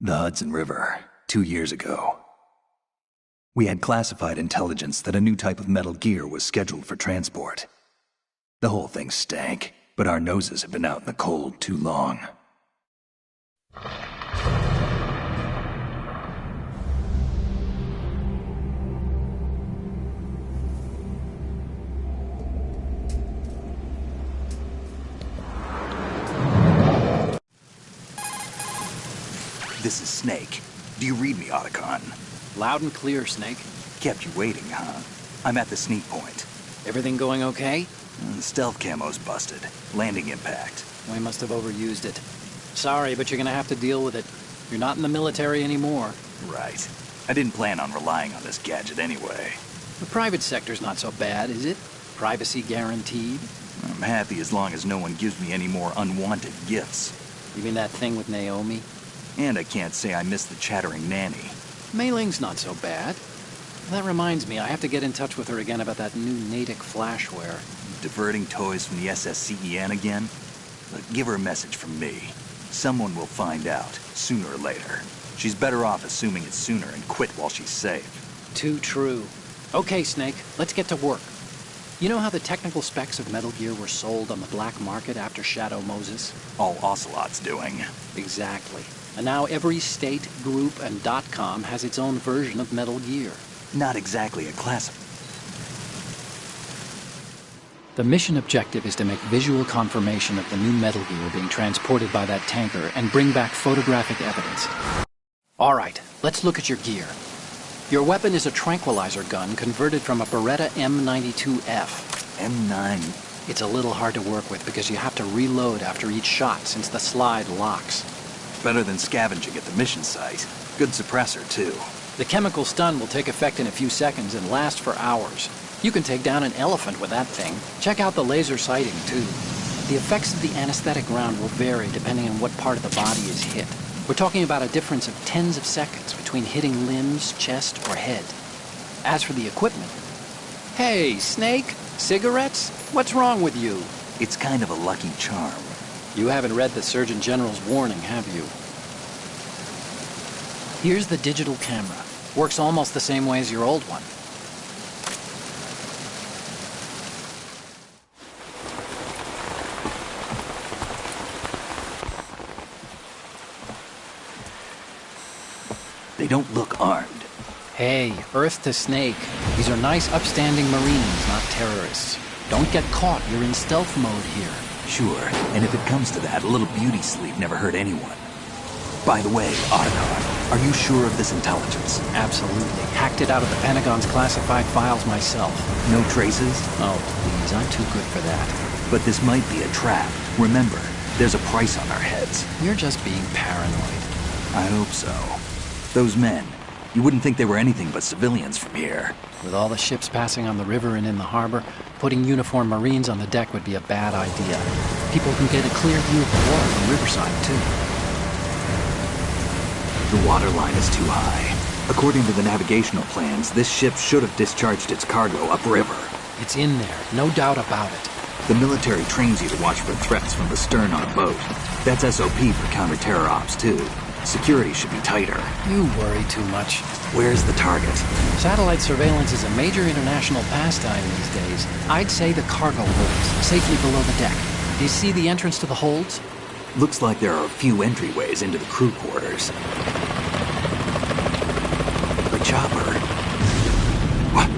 The Hudson River, 2 years ago. We had classified intelligence that a new type of metal gear was scheduled for transport. The whole thing stank, but our noses had been out in the cold too long. This is Snake. Do you read me, Otacon? Loud and clear, Snake. Kept you waiting, huh? I'm at the sneak point. Everything going okay? The stealth camo's busted. Landing impact. We must have overused it. Sorry, but you're gonna have to deal with it. You're not in the military anymore. Right. I didn't plan on relying on this gadget anyway. The private sector's not so bad, is it? Privacy guaranteed? I'm happy as long as no one gives me any more unwanted gifts. You mean that thing with Naomi? And I can't say I miss the chattering nanny. Mei Ling's not so bad. That reminds me, I have to get in touch with her again about that new Natick flashware. Diverting toys from the SSCEN again? Look, give her a message from me. Someone will find out, sooner or later. She's better off assuming it's sooner and quit while she's safe. Too true. Okay, Snake, let's get to work. You know how the technical specs of Metal Gear were sold on the black market after Shadow Moses? All Ocelot's doing. Exactly. And now every state, group, and .com has its own version of Metal Gear. Not exactly a classic. The mission objective is to make visual confirmation of the new Metal Gear being transported by that tanker and bring back photographic evidence. All right, let's look at your gear. Your weapon is a tranquilizer gun converted from a Beretta M92F. M9? It's a little hard to work with because you have to reload after each shot since the slide locks. Better than scavenging at the mission site. Good suppressor, too. The chemical stun will take effect in a few seconds and last for hours. You can take down an elephant with that thing. Check out the laser sighting, too. The effects of the anesthetic round will vary depending on what part of the body is hit. We're talking about a difference of tens of seconds between hitting limbs, chest, or head. As for the equipment... Hey, Snake! Cigarettes? What's wrong with you? It's kind of a lucky charm. You haven't read the Surgeon General's warning, have you? Here's the digital camera. Works almost the same way as your old one. They don't look armed. Hey, Earth to Snake. These are nice, upstanding Marines, not terrorists. Don't get caught. You're in stealth mode here. Sure, and if it comes to that, a little beauty sleep never hurt anyone. By the way, Otacon, are you sure of this intelligence? Absolutely. Hacked it out of the Pentagon's classified files myself. No traces? Oh, please, I'm too good for that. But this might be a trap. Remember, there's a price on our heads. You're just being paranoid. I hope so. Those men, you wouldn't think they were anything but civilians from here. With all the ships passing on the river and in the harbor, putting uniformed Marines on the deck would be a bad idea. People can get a clear view of the water from Riverside, too. The water line is too high. According to the navigational plans, this ship should have discharged its cargo upriver. It's in there, no doubt about it. The military trains you to watch for threats from the stern on a boat. That's SOP for counter-terror ops, too. Security should be tighter. You worry too much. Where's the target? Satellite surveillance is a major international pastime these days. I'd say the cargo holds, safely below the deck. Do you see the entrance to the holds? Looks like there are a few entryways into the crew quarters. The chopper. What?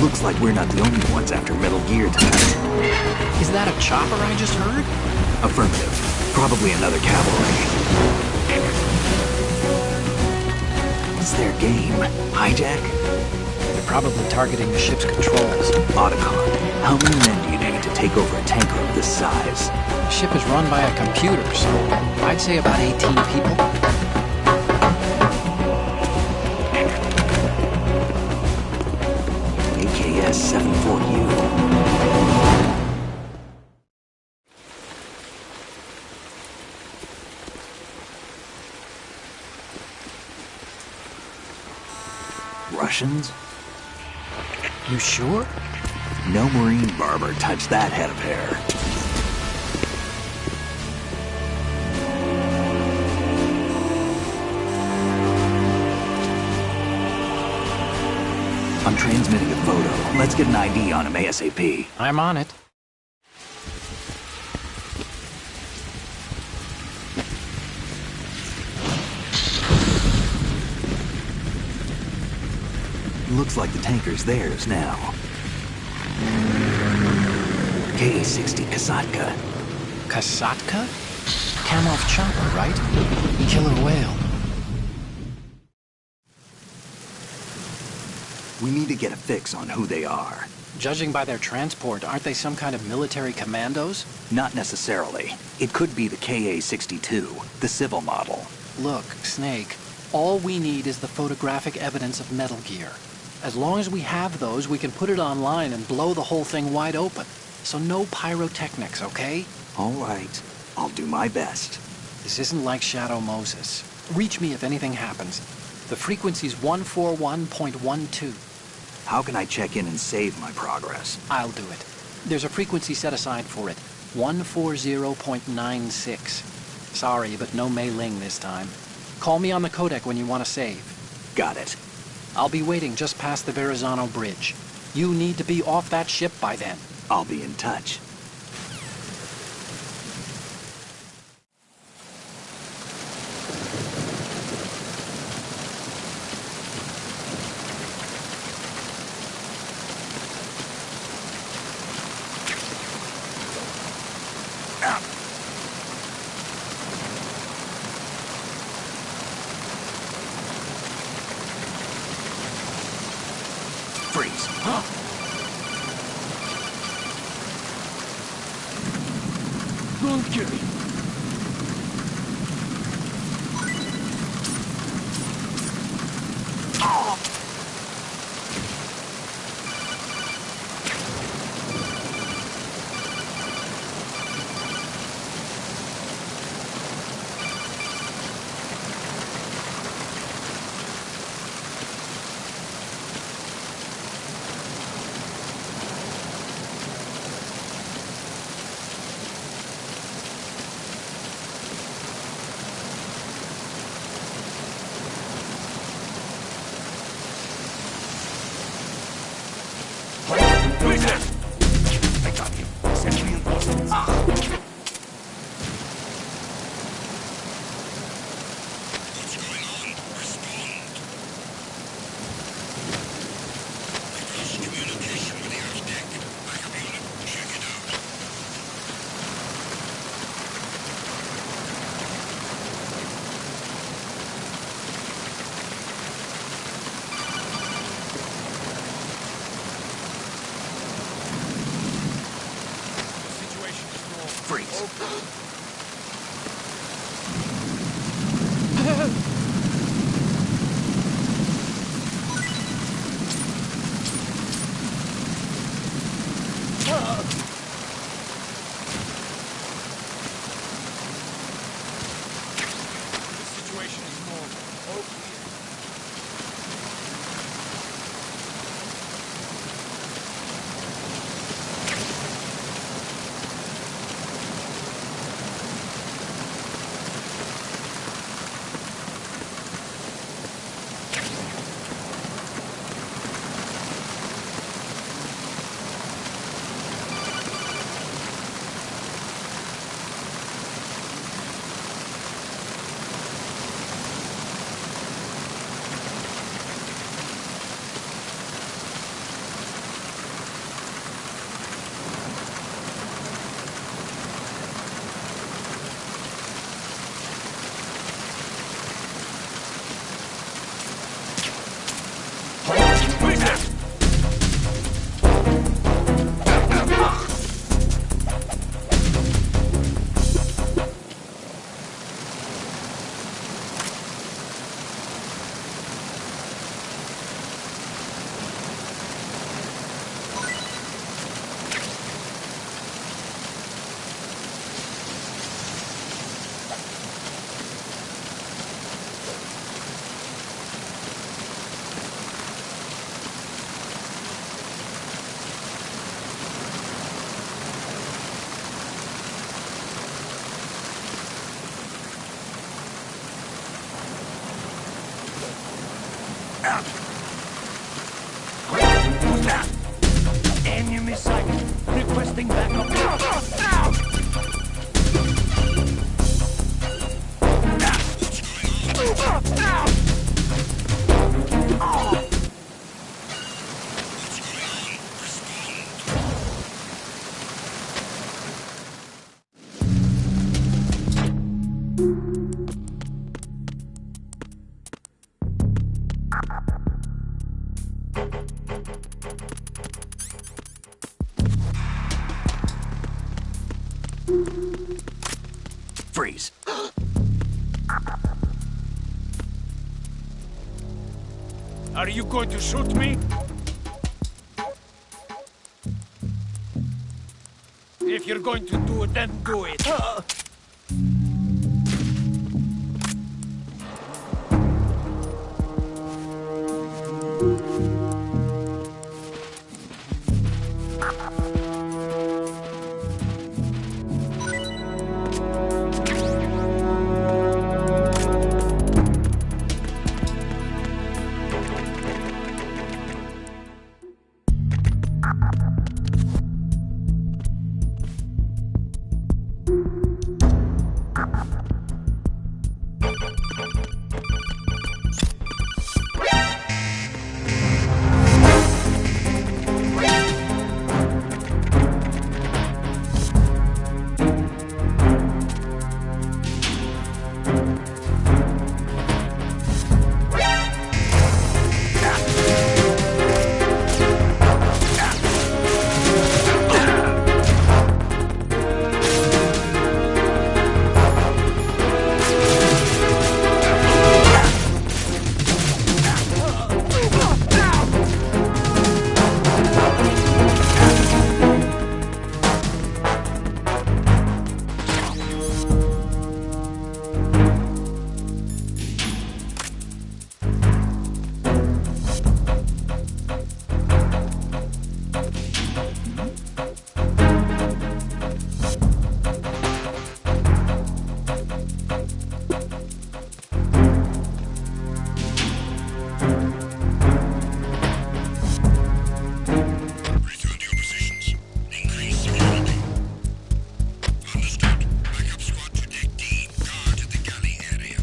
Looks like we're not the only ones after Metal Gear tonight. Is that a chopper I just heard? Affirmative. Probably another cavalry. What's their game? Hijack? They're probably targeting the ship's controls. Otacon, how many men do you need to take over a tanker of this size? The ship is run by a computer, so I'd say about 18 people. AKS-74U. Russians? You sure? No Marine barber touched that head of hair. I'm transmitting a photo. Let's get an ID on him ASAP. I'm on it. Looks like the tanker's theirs now. Ka-60 Kasatka. Kasatka? Kamov chopper, right? Killer whale. We need to get a fix on who they are. Judging by their transport, aren't they some kind of military commandos? Not necessarily. It could be the Ka-62, the civil model. Look, Snake, all we need is the photographic evidence of Metal Gear. As long as we have those, we can put it online and blow the whole thing wide open. So no pyrotechnics, okay? All right. I'll do my best. This isn't like Shadow Moses. Reach me if anything happens. The frequency's 141.12. How can I check in and save my progress? I'll do it. There's a frequency set aside for it. 140.96. Sorry, but no Mei Ling this time. Call me on the codec when you want to save. Got it. I'll be waiting just past the Verrazano Bridge. You need to be off that ship by then. I'll be in touch. Freeze. Huh? Don't kill me. I got him. Send reinforcements. What's going on? Respond. I lost communication with the Earth deck. Backup unit, check it out. Freeze. Situation is normal. All clear. Enemy sighted. Requesting backup. Freeze. Are you going to shoot me? If you're going to do it, then do it. Return to your positions. Increase security. Understood. Backup squad to deck D. Guard the galley area.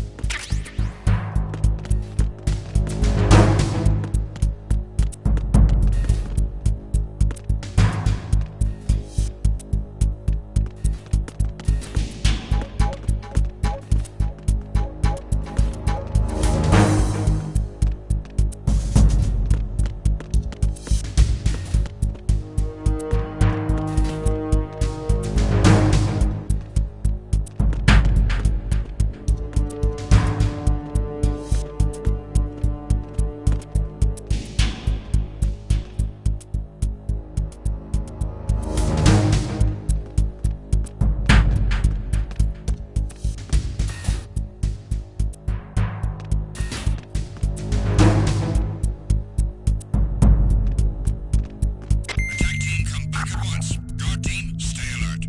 Attack team, come back at once. Guard team, stay alert.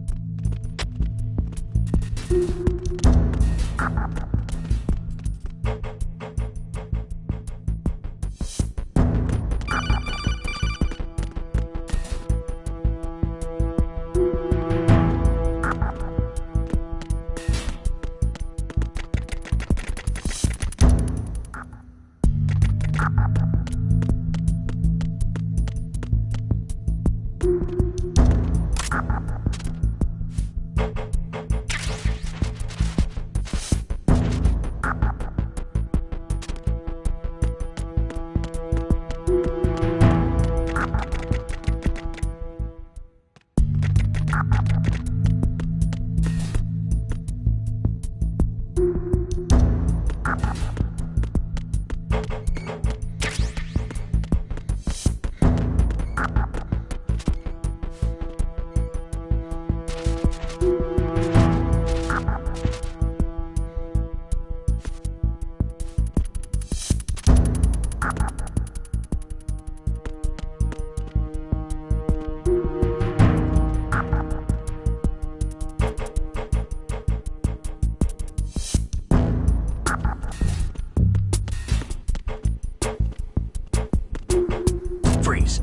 Freeze.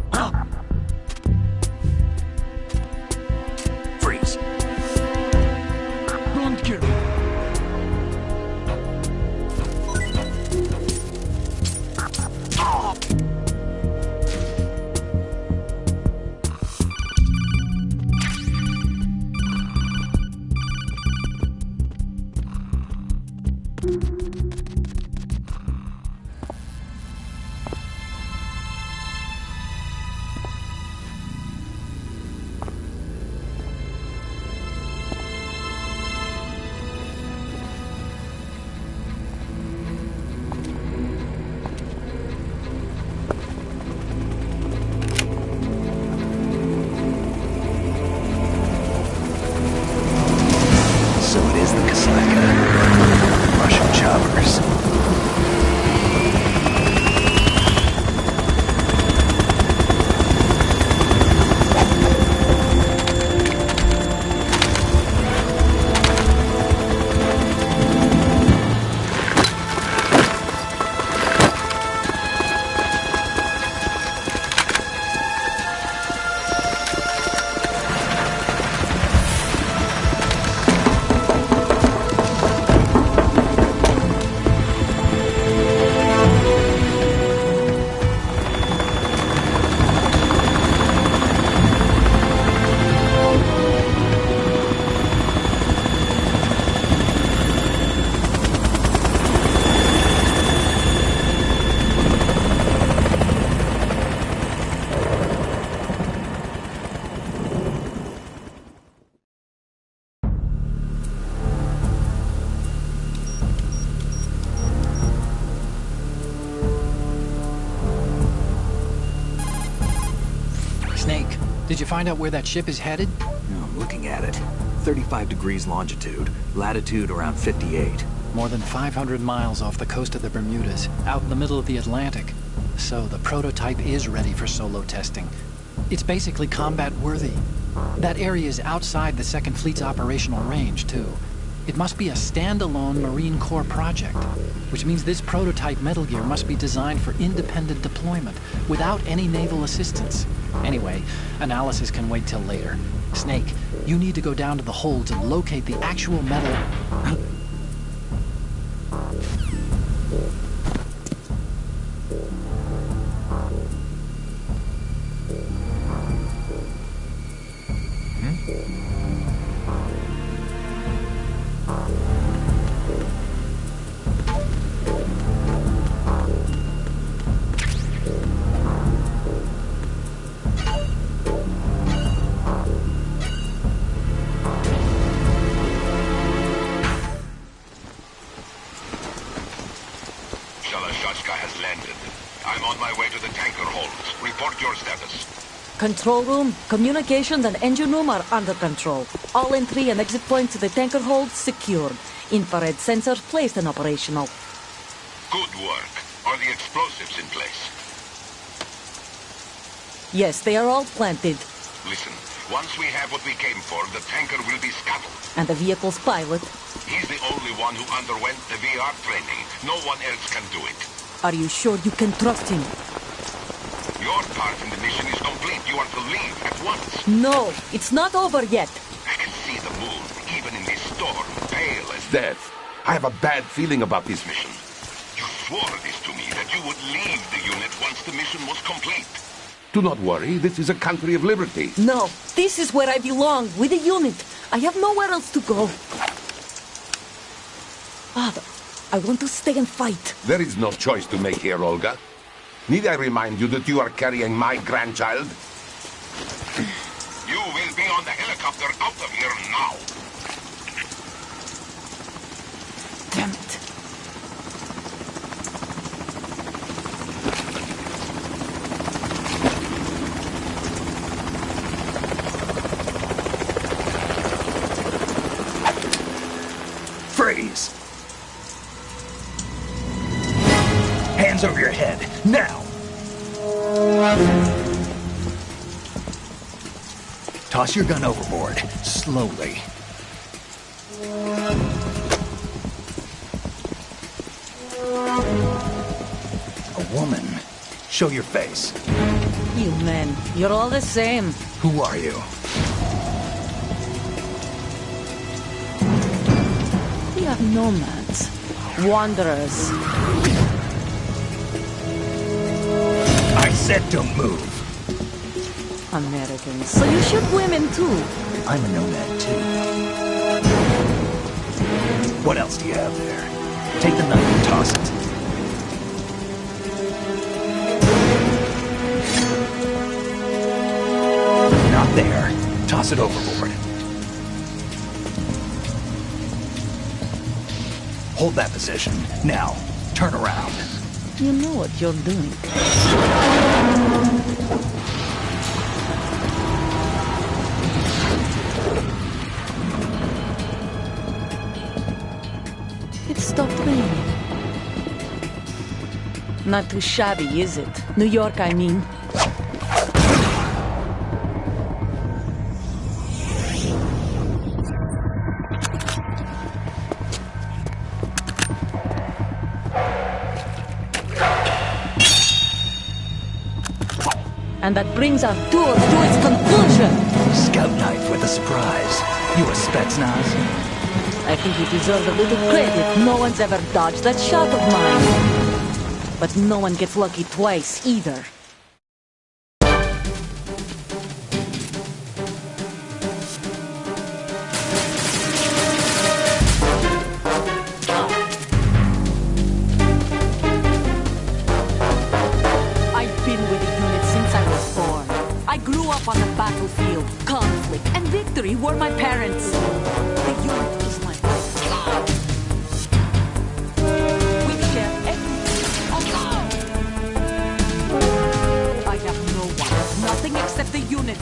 Did you find out where that ship is headed? No, I'm looking at it. 35 degrees longitude, latitude around 58. More than 500 miles off the coast of the Bermudas, out in the middle of the Atlantic. So the prototype is ready for solo testing. It's basically combat-worthy. That area is outside the Second Fleet's operational range, too. It must be a standalone Marine Corps project, which means this prototype Metal Gear must be designed for independent deployment, without any naval assistance. Anyway, analysis can wait till later. Snake, you need to go down to the holds and locate the actual metal... has landed. I'm on my way to the tanker holds. Report your status. Control room, communications and engine room are under control. All entry and exit points to the tanker holds secured. Infrared sensors placed and operational. Good work. Are the explosives in place? Yes, they are all planted. Listen, once we have what we came for, the tanker will be scuttled. And the vehicle's pilot? He's the only one who underwent the VR training. No one else can do it. Are you sure you can trust him? Your part in the mission is complete. You are to leave at once. No, it's not over yet. I can see the moon, even in this storm, pale as Death. I have a bad feeling about this mission. You swore this to me, that you would leave the unit once the mission was complete. Do not worry, this is a country of liberty. No, this is where I belong, with the unit. I have nowhere else to go. Father, I want to stay and fight. There is no choice to make here, Olga. Need I remind you that you are carrying my grandchild? You will be on the helicopter out of here now. Damn it. Freeze! Hands over your head, now! Toss your gun overboard, slowly. A woman. Show your face. You men, you're all the same. Who are you? We are nomads. Wanderers. I said don't move. Americans. So you shoot women too. I'm a nomad too. What else do you have there? Take the knife and toss it. Not there. Toss it overboard. Hold that position. Now, turn around. You know what you're doing. It stopped raining. Not too shabby, is it? New York, I mean. And that brings our tour to its conclusion. Scout knife with a surprise. You a Spetsnaz? I think you deserve a little credit. No one's ever dodged that shot of mine. But no one gets lucky twice, either. I've been with the unit since I was born. I grew up on the battlefield. Conflict and victory were my parents. The unit is my lifeblood. We share everything. I have no one, nothing except the unit.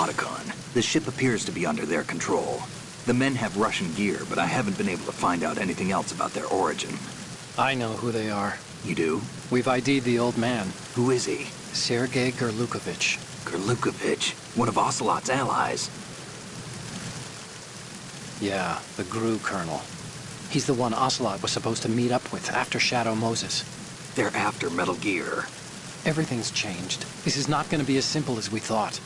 Otacon. The ship appears to be under their control. The men have Russian gear, but I haven't been able to find out anything else about their origin. I know who they are. You do? We've ID'd the old man, Who is he? Sergei Gerlukovich. Gerlukovich, one of Ocelot's allies. Yeah, the GRU colonel. He's the one Ocelot was supposed to meet up with after Shadow Moses. They're after Metal Gear. Everything's changed. This is not going to be as simple as we thought.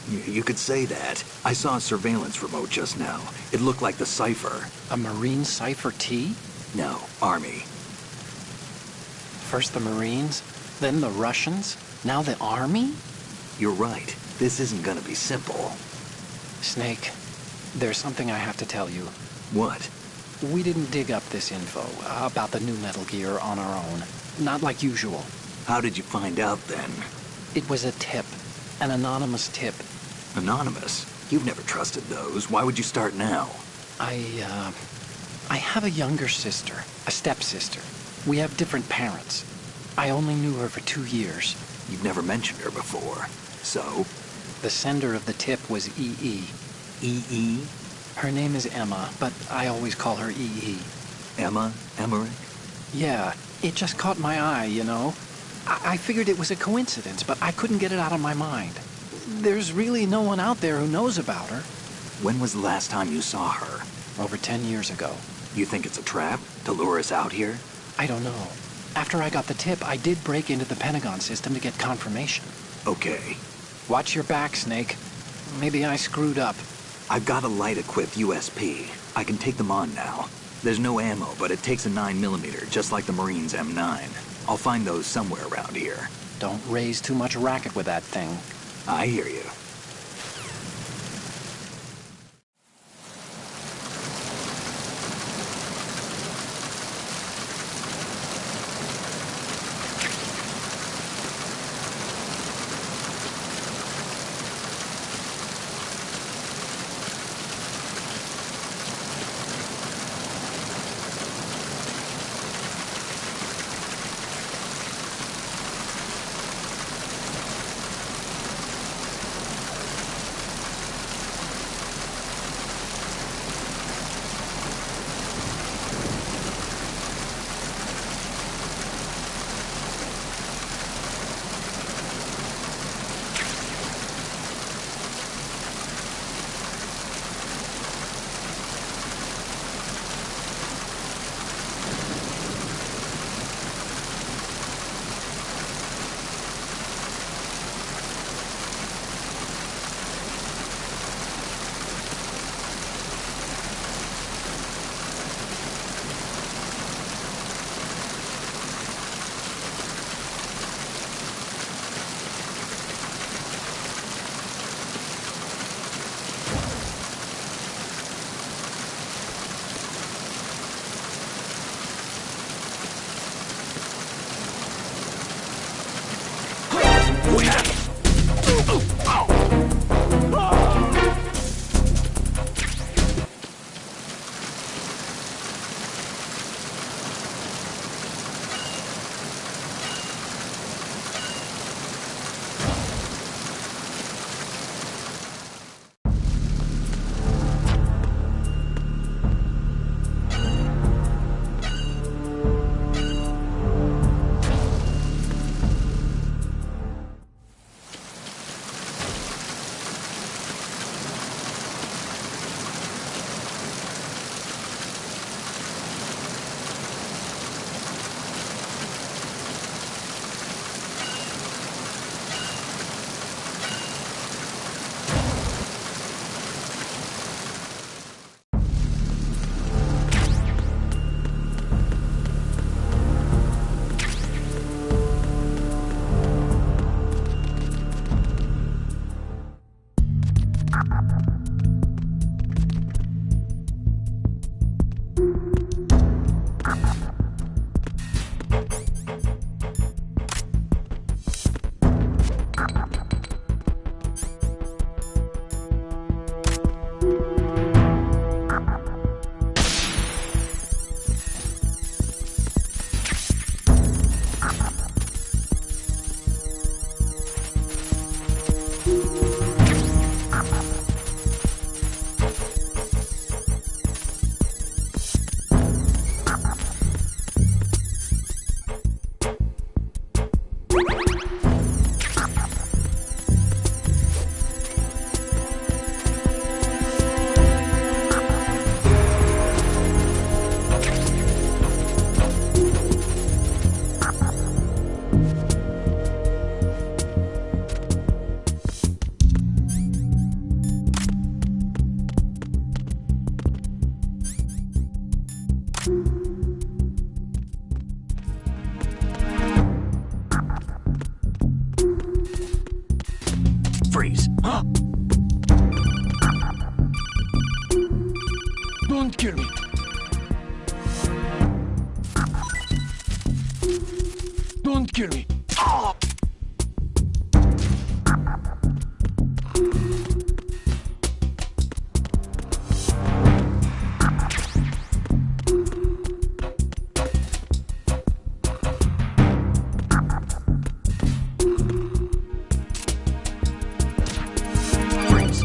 You could say that. I saw a surveillance remote just now. It looked like the Cypher. A Marine Cypher T? No, Army. First the Marines, then the Russians, now the Army? You're right. This isn't gonna be simple. Snake, there's something I have to tell you. What? We didn't dig up this info about the new Metal Gear on our own. Not like usual. How did you find out then? It was a tip. An anonymous tip. Anonymous? You've never trusted those. Why would you start now? I have a younger sister, a stepsister. We have different parents. I only knew her for 2 years. You've never mentioned her before. So? The sender of the tip was EE. EE? Her name is Emma, but I always call her EE. Emma? Emmerich? Yeah, it just caught my eye, you know? I figured it was a coincidence, but I couldn't get it out of my mind. There's really no one out there who knows about her. When was the last time you saw her? Over 10 years ago. You think it's a trap? To lure us out here? I don't know. After I got the tip, I did break into the Pentagon system to get confirmation. Okay. Watch your back, Snake. Maybe I screwed up. I've got a light-equipped USP. I can take them on now. There's no ammo, but it takes a 9mm, just like the Marines' M9. I'll find those somewhere around here. Don't raise too much racket with that thing. I hear you. Freeze. Don't kill me. Don't kill me. Freeze.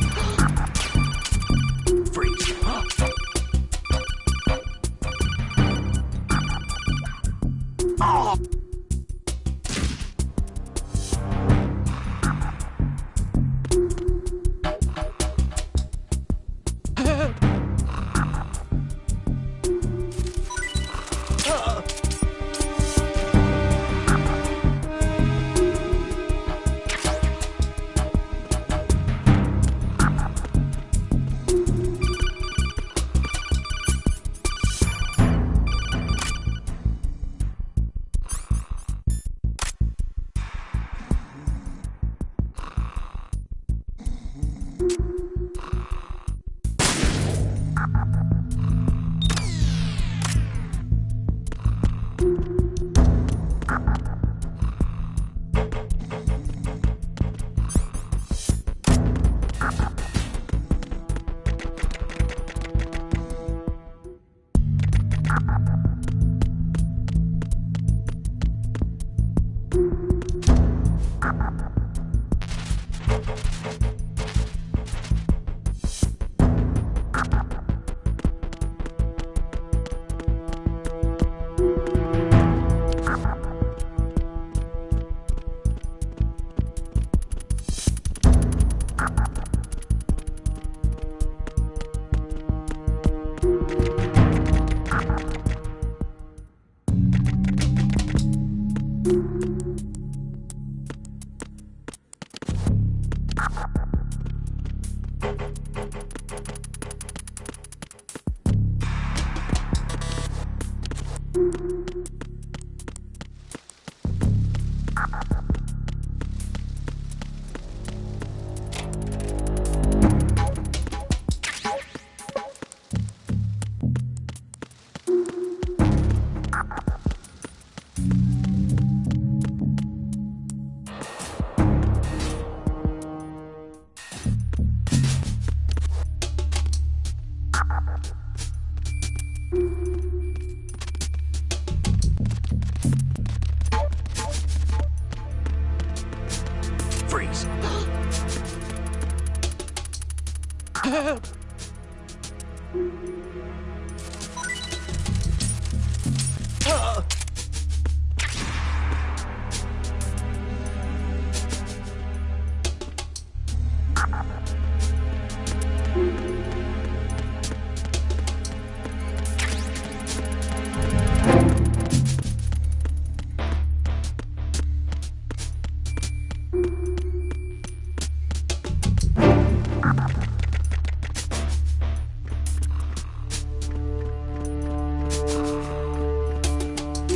Freeze. Freeze.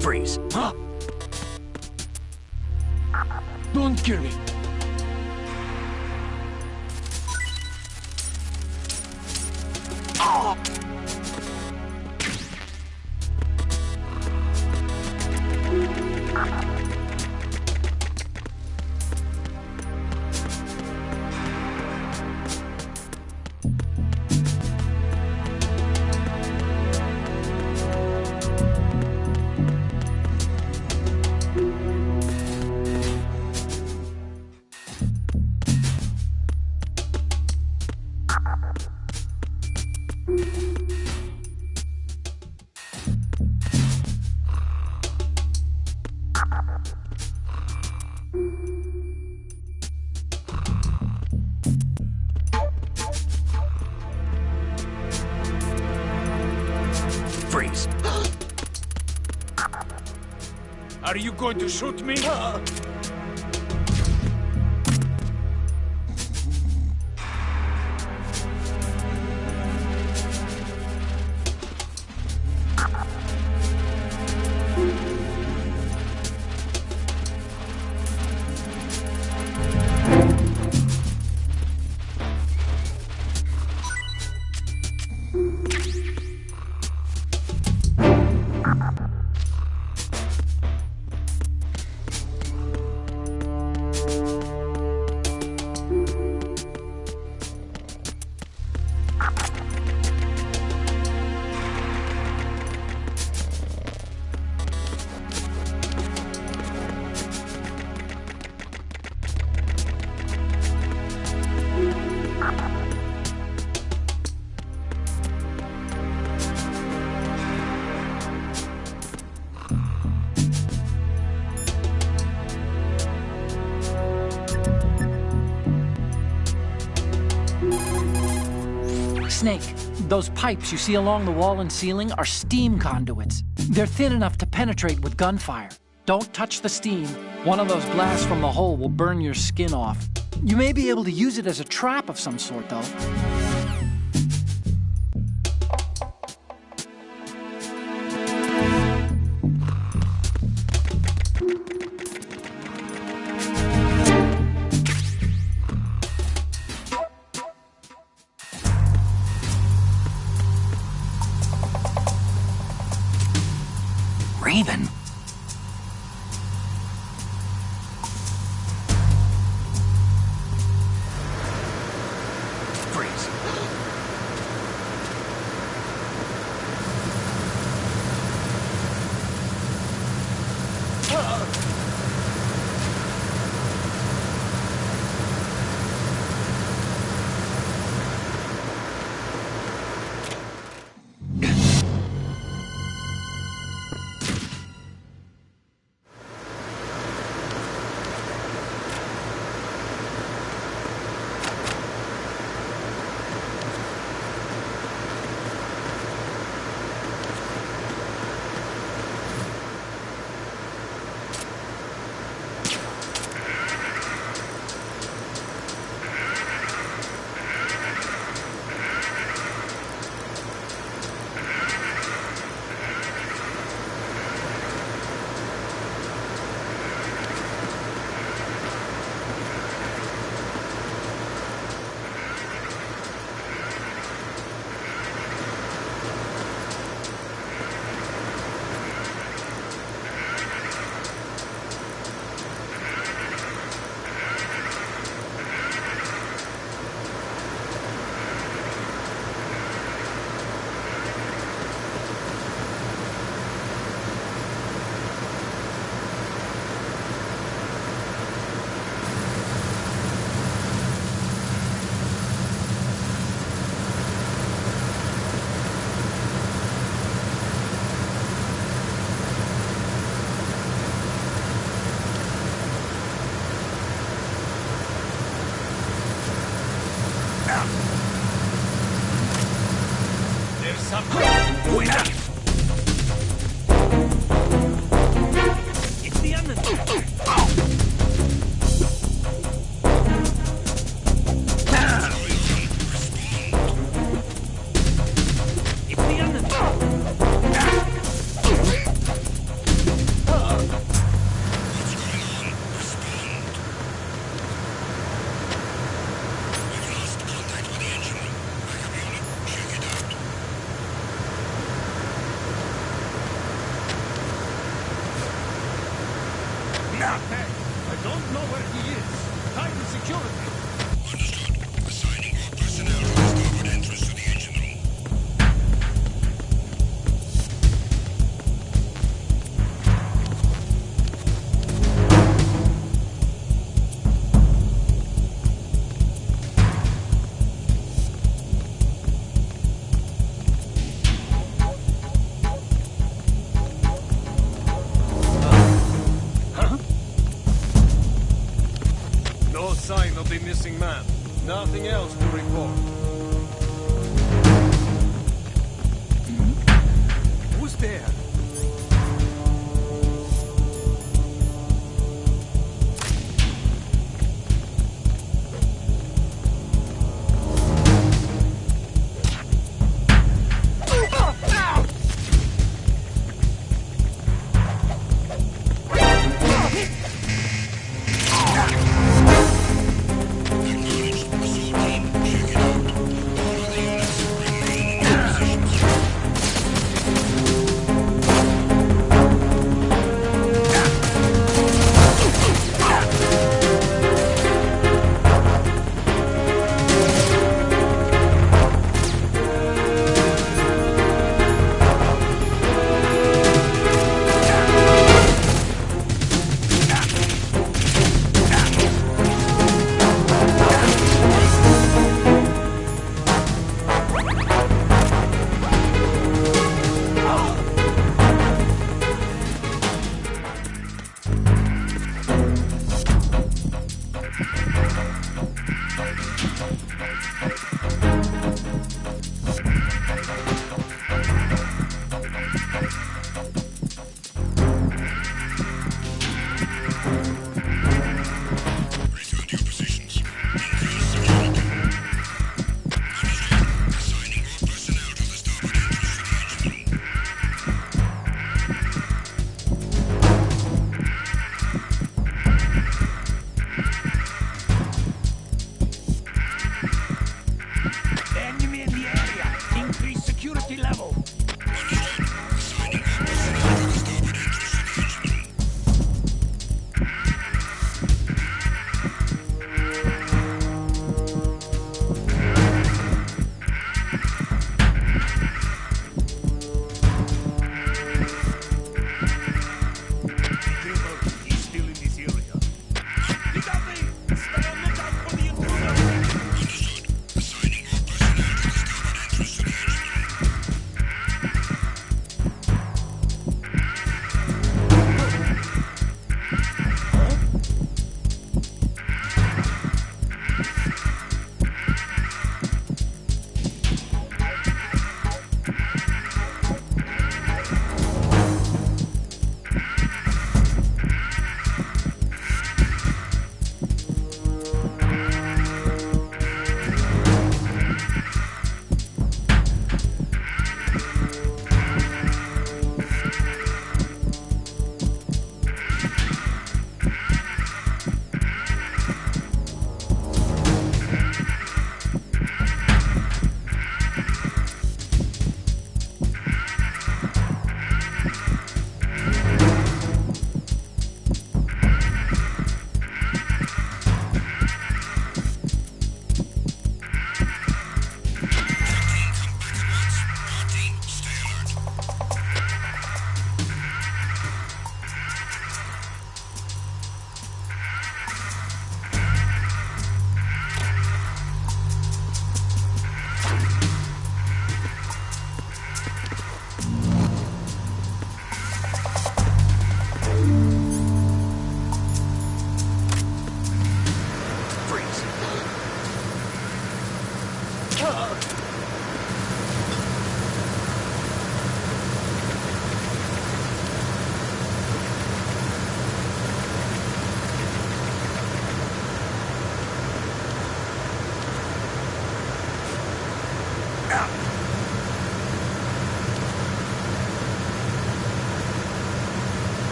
Freeze. Don't kill me. Freeze. Are you going to shoot me? Snake, those pipes you see along the wall and ceiling are steam conduits. They're thin enough to penetrate with gunfire. Don't touch the steam. One of those blasts from the hole will burn your skin off. You may be able to use it as a trap of some sort, though. Raven? Freeze. There's something. Wait up! It's the underdog. It's the underdog. What's going on? Respond. We've lost contact with the engine room. Backup unit, check it out. Now, hey, I don't know where he is. Tighten security. Understood. Assigning all personnel to the starboard entrance to the engine room. No sign of the missing man. Nothing else to report. Who's there? Acknowledged. Assault team, check it out. All other units remain in position.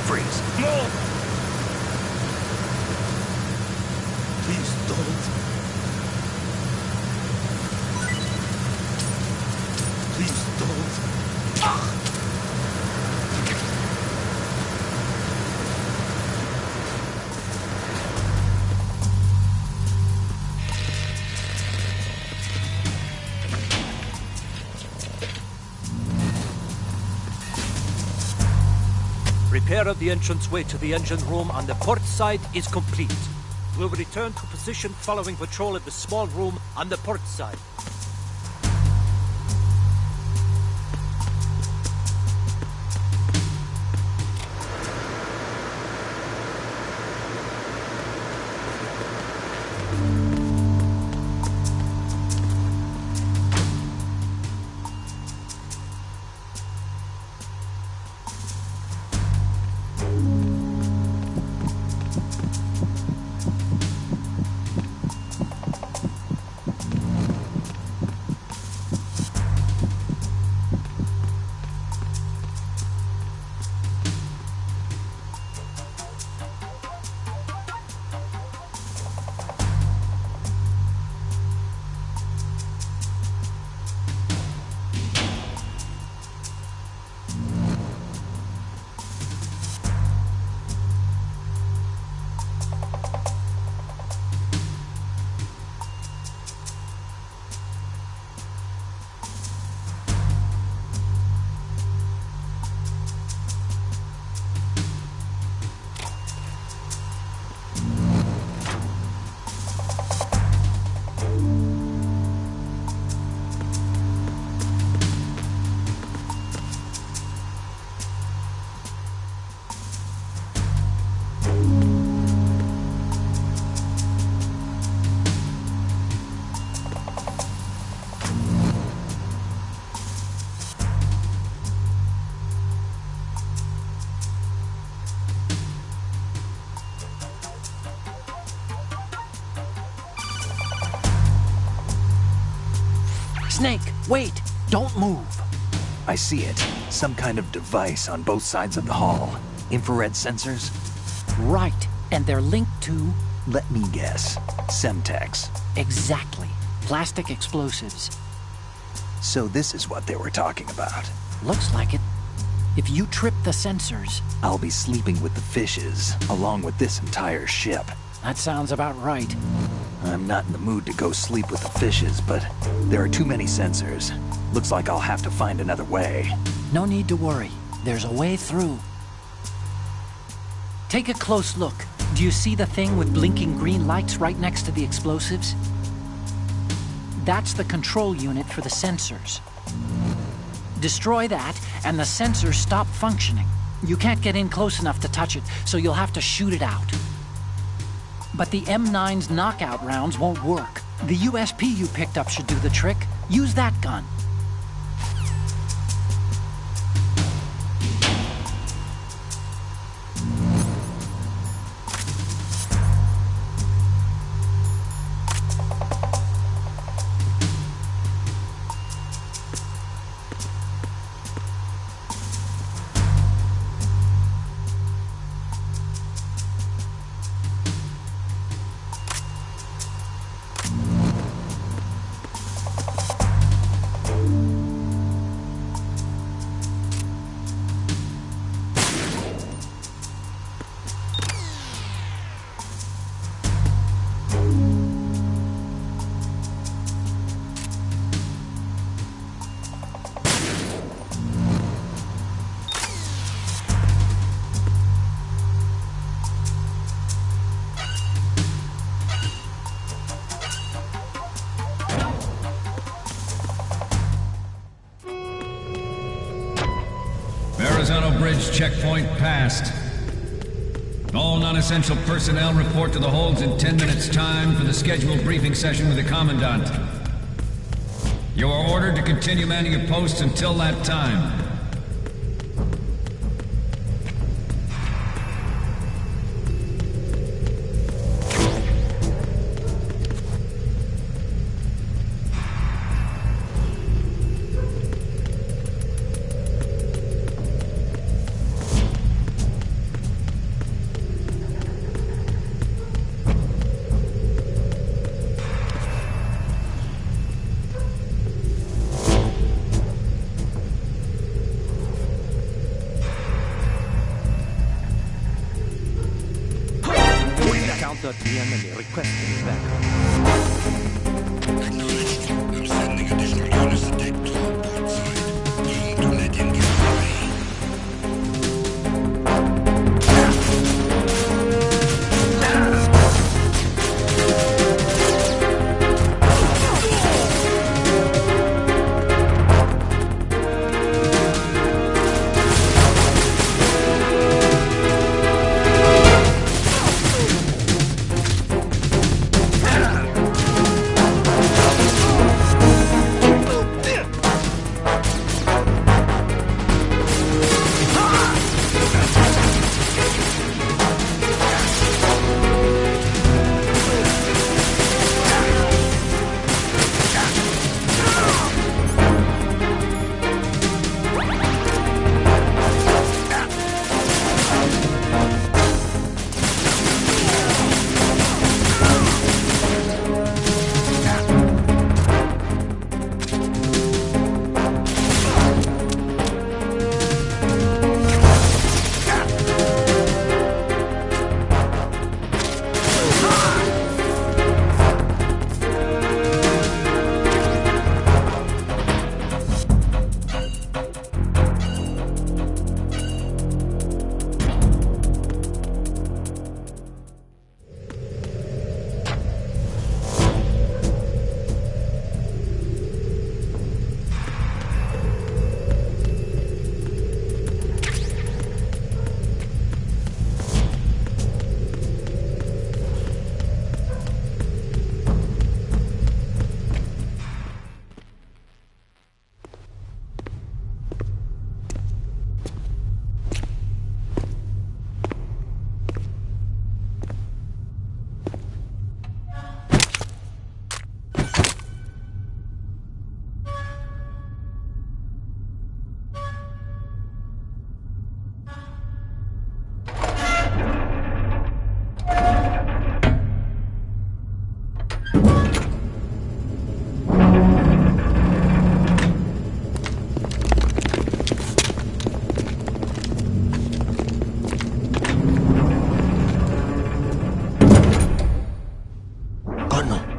Freeze. No! Please don't. Please don't. Repair of the entranceway to the engine room on the port side is complete. We'll return to position following patrol of the small room on the port side. Snake, wait! Don't move! I see it. Some kind of device on both sides of the hall. Infrared sensors? Right, and they're linked to... Let me guess. Semtex. Exactly. Plastic explosives. So this is what they were talking about. Looks like it. If you trip the sensors... I'll be sleeping with the fishes, along with this entire ship. That sounds about right. I'm not in the mood to go sleep with the fishes, but there are too many sensors. Looks like I'll have to find another way. No need to worry. There's a way through. Take a close look. Do you see the thing with blinking green lights right next to the explosives? That's the control unit for the sensors. Destroy that, and the sensors stop functioning. You can't get in close enough to touch it, so you'll have to shoot it out. But the M9's knockout rounds won't work. The USP you picked up should do the trick. Use that gun. horizontal bridge checkpoint passed. All non-essential personnel report to the holds in 10 minutes' time for the scheduled briefing session with the Commandant. You are ordered to continue manning your posts until that time. Counter to the enemy requesting backup. Acknowledged. I'm sending additional units to deck 2, port side. Don't let him get away.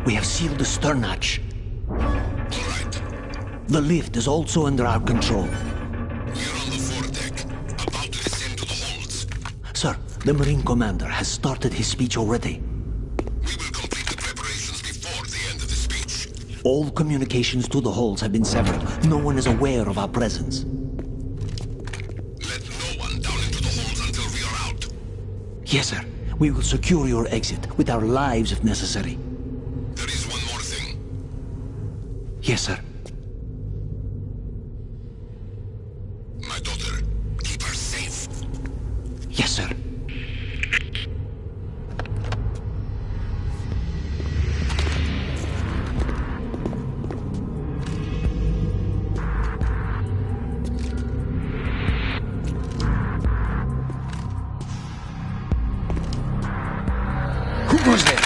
We have sealed the stern hatch. All right. The lift is also under our control. We're on the foredeck, about to descend to the holds. Sir, the Marine Commander has started his speech already. We will complete the preparations before the end of the speech. All communications to the holds have been severed. No one is aware of our presence. Let no one down into the holds until we are out. Yes, sir. We will secure your exit with our lives if necessary. There is one more thing. Yes, sir. My daughter, keep her safe. Yes, sir. Who goes there?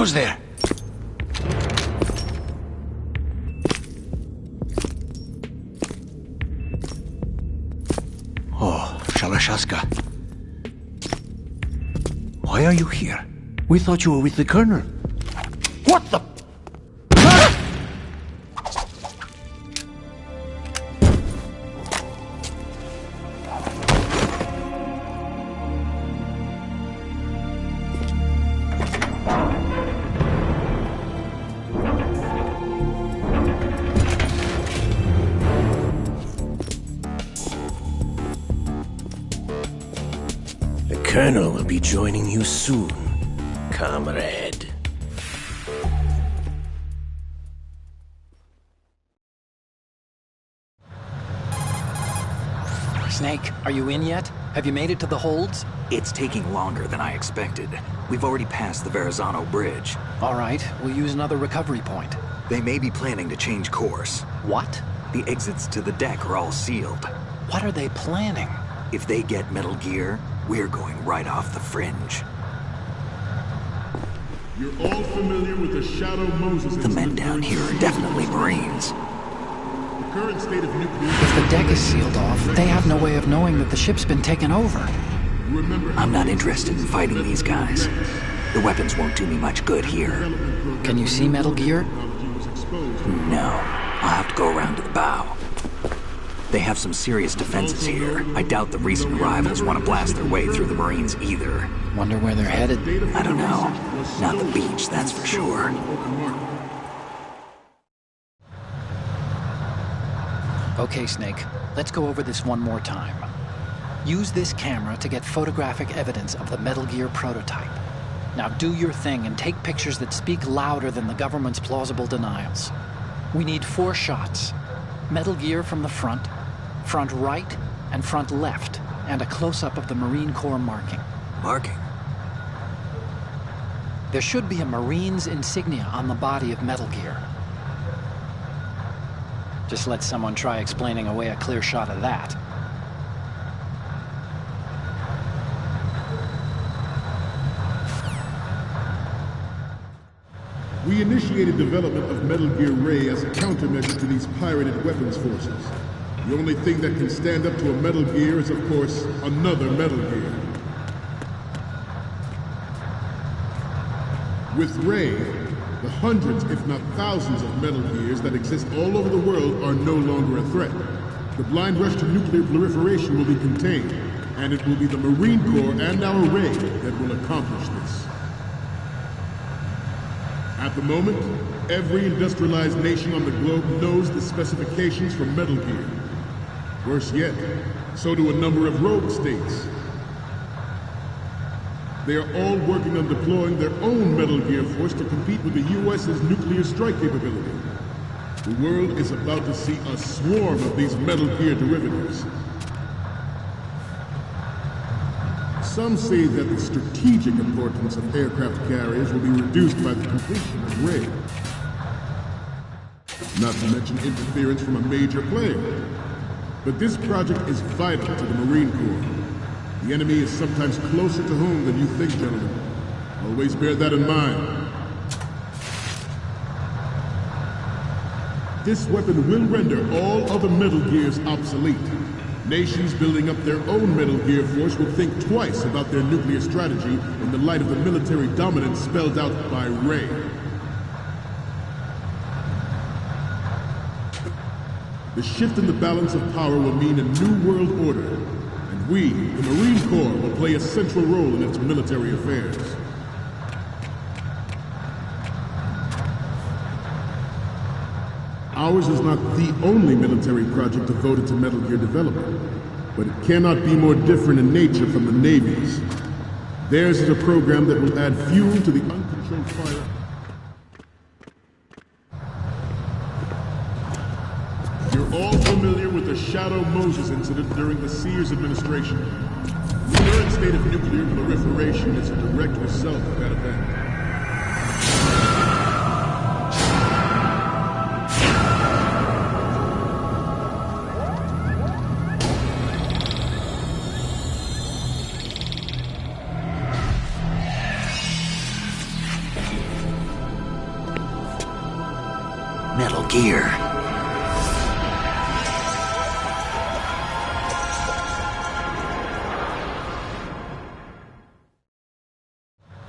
goes there? Oh, Shalashaska. Why are you here? We thought you were with the Colonel. What the... The Colonel will be joining you soon, comrade. Snake, are you in yet? Have you made it to the holds? It's taking longer than I expected. We've already passed the Verrazano Bridge. All right, we'll use another recovery point. They may be planning to change course. What? The exits to the deck are all sealed. What are they planning? If they get Metal Gear, we're going right off the fringe. You're all familiar with the Shadow Moses The men down here are definitely Marines. The current state of nuclear... If the deck is sealed off, they have no way of knowing that the ship's been taken over. I'm not interested in fighting these guys. The weapons won't do me much good here. Can you see Metal Gear? No. I'll have to go around to the bow. They have some serious defenses here. I doubt the recent arrivals want to blast their way through the Marines either. Wonder where they're headed? I don't know. Not the beach, that's for sure. Okay, Snake. Let's go over this one more time. Use this camera to get photographic evidence of the Metal Gear prototype. Now do your thing and take pictures that speak louder than the government's plausible denials. We need 4 shots. Metal Gear from the front right, and front left, and a close-up of the Marine Corps marking. Marking? There should be a Marine's insignia on the body of Metal Gear. Just let someone try explaining away a clear shot of that. We initiated development of Metal Gear Ray as a countermeasure to these pirated weapons forces. The only thing that can stand up to a Metal Gear is, of course, another Metal Gear. With Ray, the hundreds, if not thousands of Metal Gears that exist all over the world are no longer a threat. The blind rush to nuclear proliferation will be contained, and it will be the Marine Corps and our Ray that will accomplish this. At the moment, every industrialized nation on the globe knows the specifications for Metal Gear. Worse yet, so do a number of rogue states. They are all working on deploying their own Metal Gear force to compete with the U.S.'s nuclear strike capability. The world is about to see a swarm of these Metal Gear derivatives. Some say that the strategic importance of aircraft carriers will be reduced by the completion of Ray. Not to mention interference from a major player. But this project is vital to the Marine Corps. The enemy is sometimes closer to home than you think, gentlemen. Always bear that in mind. This weapon will render all other Metal Gears obsolete. Nations building up their own Metal Gear force will think twice about their nuclear strategy in the light of the military dominance spelled out by Ray. The shift in the balance of power will mean a new world order, and we, the Marine Corps, will play a central role in its military affairs. Ours is not the only military project devoted to Metal Gear development, but it cannot be more different in nature from the Navy's. Theirs is a program that will add fuel to the uncontrolled fire. You're all familiar with the Shadow Moses incident during the Sears administration. The current state of nuclear proliferation is a direct result of that event.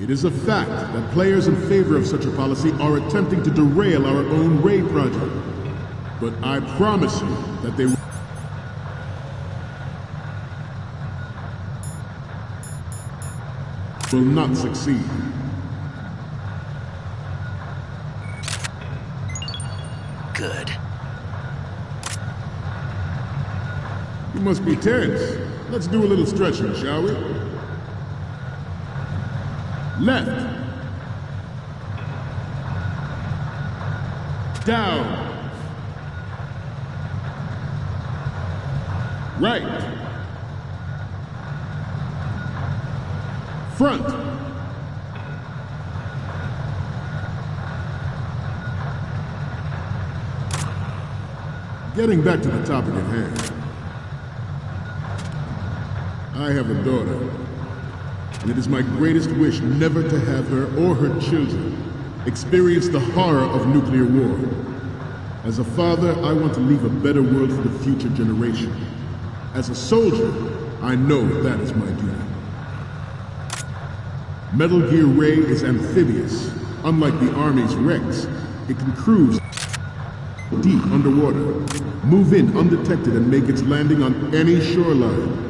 It is a fact that players in favor of such a policy are attempting to derail our own Ray project. But I promise you that they will not succeed. Good. You must be tense. Let's do a little stretching, shall we? Left. Down. Right. Front. Getting back to the topic at hand. I have a daughter, and it is my greatest wish never to have her or her children experience the horror of nuclear war. As a father, I want to leave a better world for the future generation. As a soldier, I know that is my duty. Metal Gear Ray is amphibious. Unlike the Army's Rex, it can cruise deep underwater, move in undetected and make its landing on any shoreline.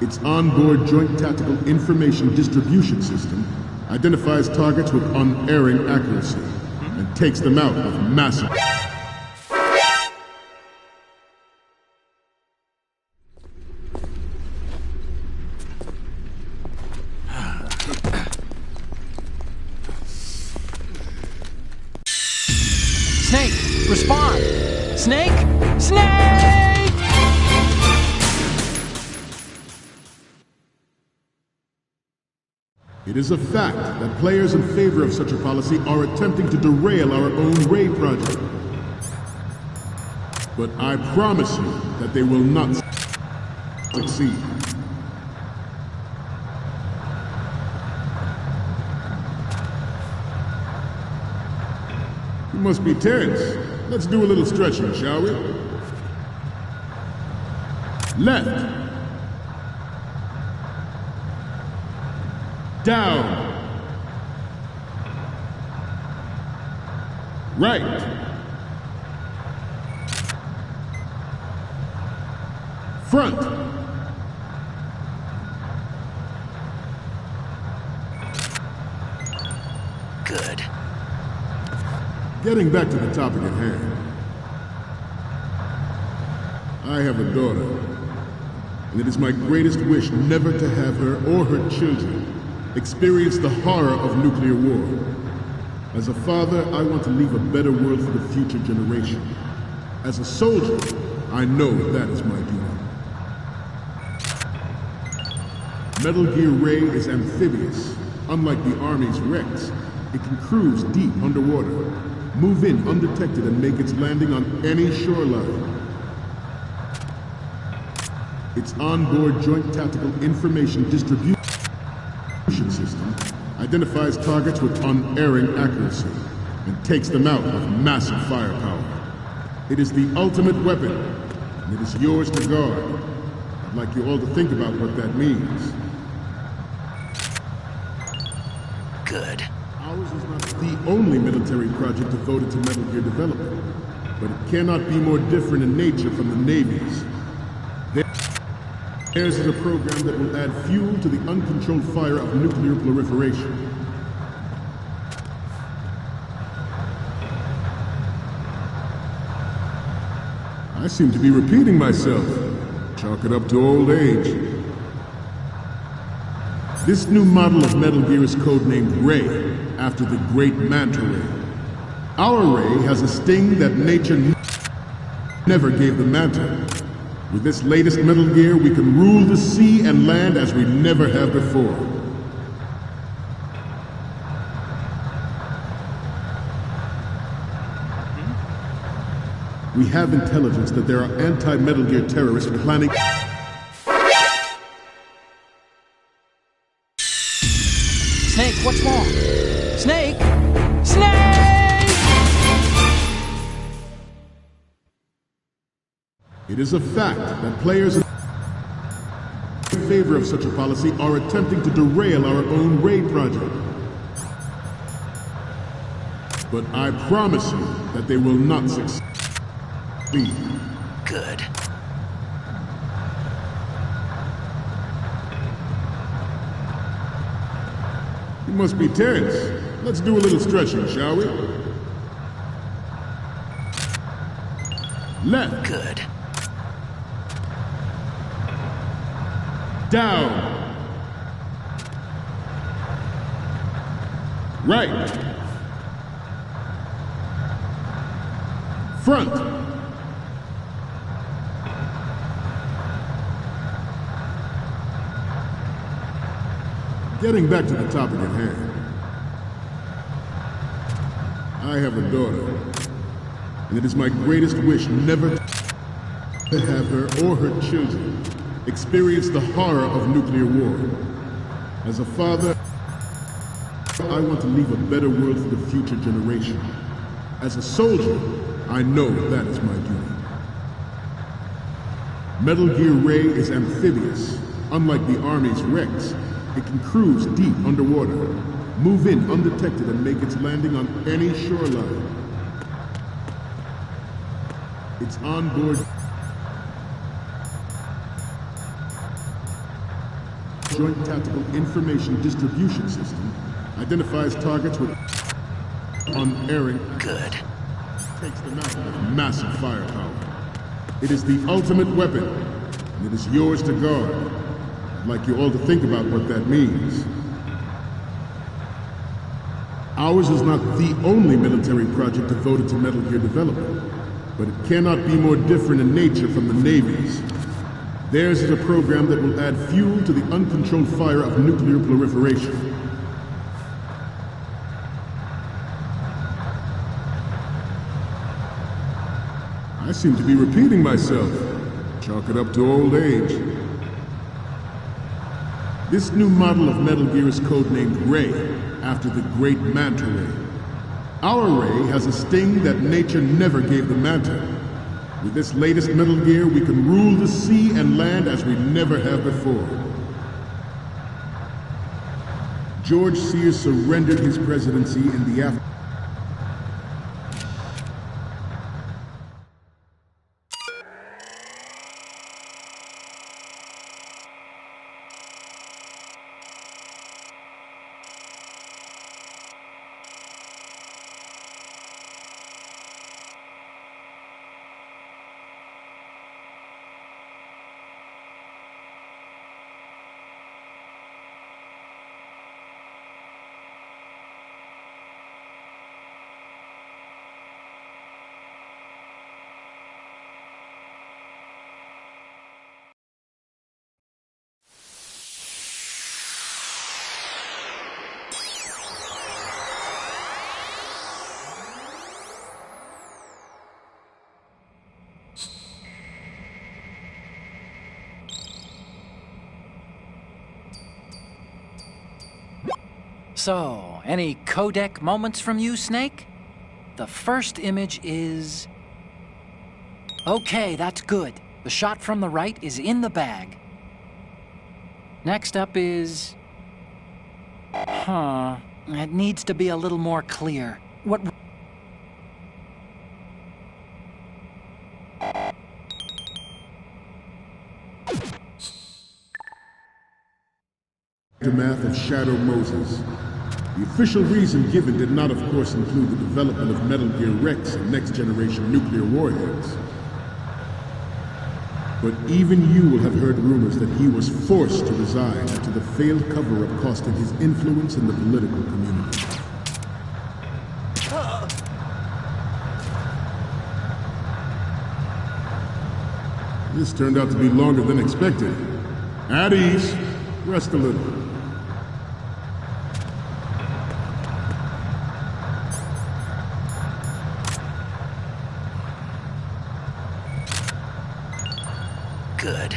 Its onboard Joint Tactical Information Distribution System identifies targets with unerring accuracy and takes them out with massive... Snake, respond! Snake! Snake! It is a fact that players in favor of such a policy are attempting to derail our own Ray project. But I promise you that they will not succeed. You must be tense. Let's do a little stretching, shall we? Left. Down. Right. Front. Good. Getting back to the topic at hand. I have a daughter, and it is my greatest wish never to have her or her children experience the horror of nuclear war. As a father, I want to leave a better world for the future generation. As a soldier, I know that is my duty. Metal Gear Ray is amphibious. Unlike the Army's Rex, it can cruise deep underwater, move in undetected and make its landing on any shoreline. Its onboard Joint Tactical Information Distribution System identifies targets with unerring accuracy and takes them out with massive firepower. It is the ultimate weapon, and it is yours to guard. I'd like you all to think about what that means. Good. Ours is not the only military project devoted to Metal Gear development, but it cannot be more different in nature from the Navy's. Theirs is a program that will add fuel to the uncontrolled fire of nuclear proliferation. I seem to be repeating myself. Chalk it up to old age. This new model of Metal Gear is codenamed Ray, after the great Manta Ray. Our Ray has a sting that nature never gave the Manta. With this latest Metal Gear, we can rule the sea and land as we never have before. We have intelligence that there are anti-Metal Gear terrorists planning... Snake, what's wrong? Snake! Snake! It is a fact that players in favor favor of such a policy are attempting to derail our own Ray project. But I promise you that they will not succeed. Good. You must be tense. Let's do a little stretching, shall we? Left. Good. Down. Right. Front. Getting back to the topic at hand. I have a daughter, and it is my greatest wish never to have her or her children experience the horror of nuclear war. As a father, I want to leave a better world for the future generation. As a soldier, I know that is my duty. Metal Gear Ray is amphibious. Unlike the Army's Rex, it can cruise deep underwater, move in undetected, and make its landing on any shoreline. Its onboard Joint Tactical Information Distribution System identifies targets with unerring. Good. Takes them out with massive firepower. It is the ultimate weapon, and it is yours to guard. I'd like you all to think about what that means. Ours is not the only military project devoted to Metal Gear development, but it cannot be more different in nature from the Navy's. Theirs is a program that will add fuel to the uncontrolled fire of nuclear proliferation. I seem to be repeating myself. Chalk it up to old age. This new model of Metal Gear is codenamed Ray, after the great Manta Ray. Our Ray has a sting that nature never gave the Manta. With this latest Metal Gear, we can rule the sea and land as we never have before. George Sears surrendered his presidency in the aftermath. So, any codec moments from you, Snake? The first image is... Okay, that's good. The shot from the right is in the bag. Next up is... It needs to be a little more clear. What... Aftermath of Shadow Moses. The official reason given did not, of course, include the development of Metal Gear Rex and next-generation nuclear warheads. But even you will have heard rumors that he was forced to resign after the failed cover-up costing his influence in the political community. This turned out to be longer than expected. At ease. Rest a little. Good.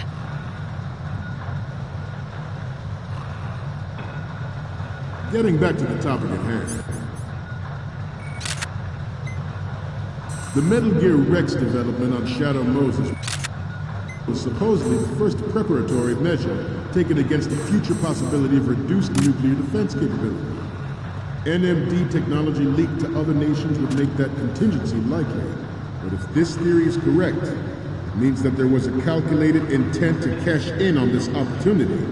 Getting back to the topic at hand. The Metal Gear Rex development on Shadow Moses was supposedly the first preparatory measure taken against the future possibility of reduced nuclear defense capability. NMD technology leaked to other nations would make that contingency likely. But if this theory is correct, it means that there was a calculated intent to cash in on this opportunity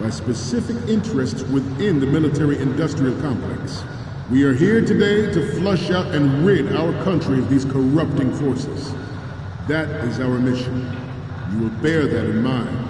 by specific interests within the military-industrial complex. We are here today to flush out and rid our country of these corrupting forces. That is our mission. You will bear that in mind.